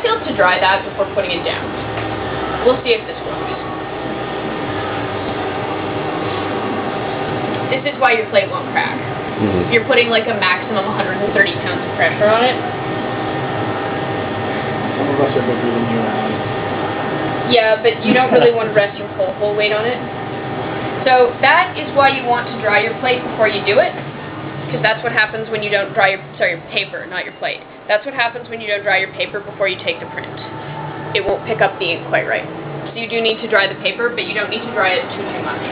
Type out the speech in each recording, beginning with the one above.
try to dry that before putting it down. We'll see if this works. This is why your plate won't crack. If you're putting like a maximum 130 pounds of pressure on it. Some of us are bigger than you are. Yeah, but you don't really want to rest your whole weight on it. So that is why you want to dry your plate before you do it. Because that's what happens when you don't dry your paper, not your plate. That's what happens when you don't dry your paper before you take the print. It won't pick up the ink quite right. So you do need to dry the paper, but you don't need to dry it too much.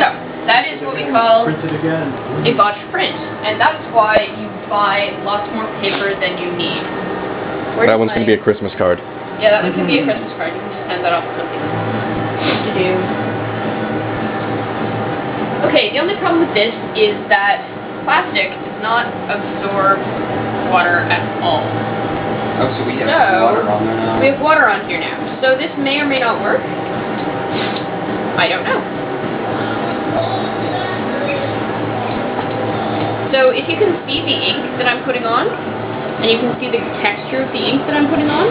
So, that is what we call a botched print. And that's why you buy lots more paper than you need. That one's going to be a Christmas card. Yeah, that one can be a Christmas card. You can just send that off to something to do. Okay, the only problem with this is that plastic does not absorb water at all. Oh, so we have water on there now? We have water on here now. So this may or may not work. I don't know. So if you can see the ink that I'm putting on, and you can see the texture of the ink that I'm putting on,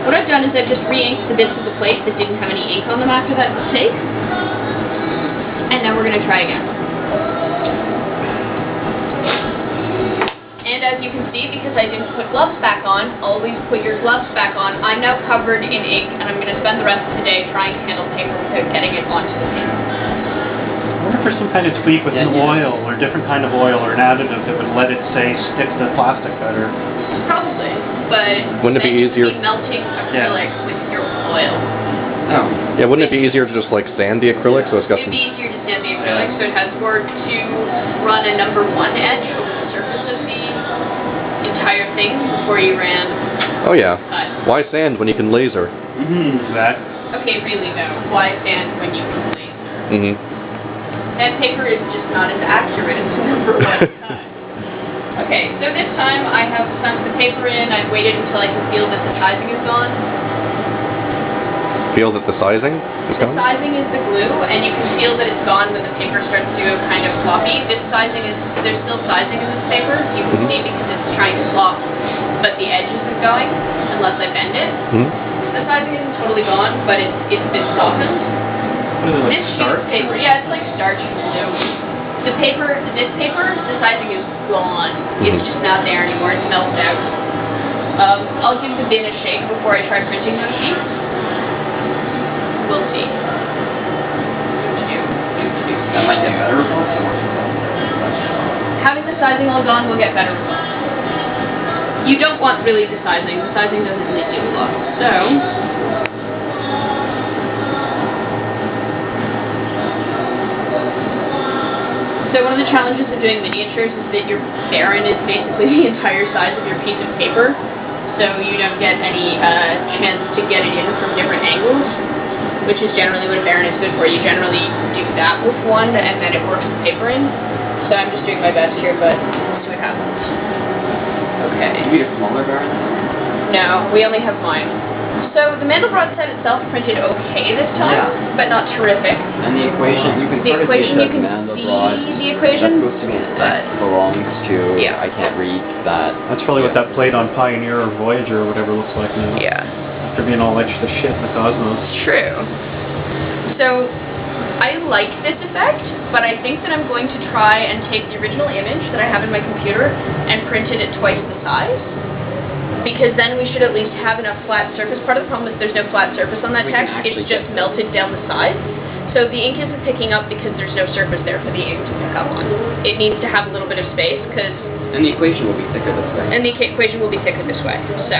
what I've done is I've just re-inked the bits of the plate that didn't have any ink on them after that mistake. And now we're going to try again. And as you can see, because I didn't put gloves back on, always put your gloves back on, I'm now covered in ink, and I'm going to spend the rest of the day trying to handle paper without getting it onto the paper. I wonder if there's some kind of tweak with an oil, or a different kind of oil, or an additive that would let it, say, stick to the plastic better. Probably, but wouldn't it be easier? Melting acrylic with your oil. Oh. Yeah, wouldn't it be easier to just like sand the acrylic so it's got some... It would be easier to sand the acrylic so it has more to run a number 1 edge over the surface of the entire thing before you ran. Oh yeah. Why sand when you can laser? That. Okay, really though. Why sand when you can laser? Sandpaper is just not as accurate as the number 1 time. Okay, so this time I have sunk the paper in. I've waited until I can feel that the sizing is gone. Feel that the sizing is gone? The sizing is the glue, and you can feel that it's gone when the paper starts to go kind of floppy. This sizing is, there's still sizing in this paper. You can see because it's trying to flop, but the edge isn't going, unless I bend it. The sizing isn't totally gone, but it's been softened. What is it, like This sheet starch? of paper, yeah, it's like starch and glue. This paper, the sizing is gone. It's just not there anymore. It's melted out. I'll give the bin a shake before I try printing those sheets. We'll see. That might get better results or worse results. Having the sizing all gone will get better results. You don't want really the sizing. The sizing doesn't really do a lot. So one of the challenges of doing miniatures is that your baron is basically the entire size of your piece of paper. So you don't get any chance to get it in from different angles, which is generally what a baron is good for. You generally do that with one, and then it works the paper in. So I'm just doing my best here, but we'll see what happens. Okay. Do you need a smaller baron? No, we only have mine. So the mandelbrot set itself printed okay this time, but not terrific. And the equation, you can The sort of equation, see you can mandelbrot. see the equation, That's supposed to be an but X belongs to, yeah. I can't read that. That's probably what that plate on Pioneer or Voyager or whatever looks like now. yeah. After being all extra shit in the cosmos. True. So, I like this effect, but I think that I'm going to try and take the original image that I have in my computer and print it at twice the size. Because then we should at least have enough flat surface. Part of the problem is there's no flat surface on that text. It's just melted down the side. So the ink isn't picking up because there's no surface there for the ink to pick up on. It needs to have a little bit of space because... And the equation will be thicker this way. And the equation will be thicker this way. So...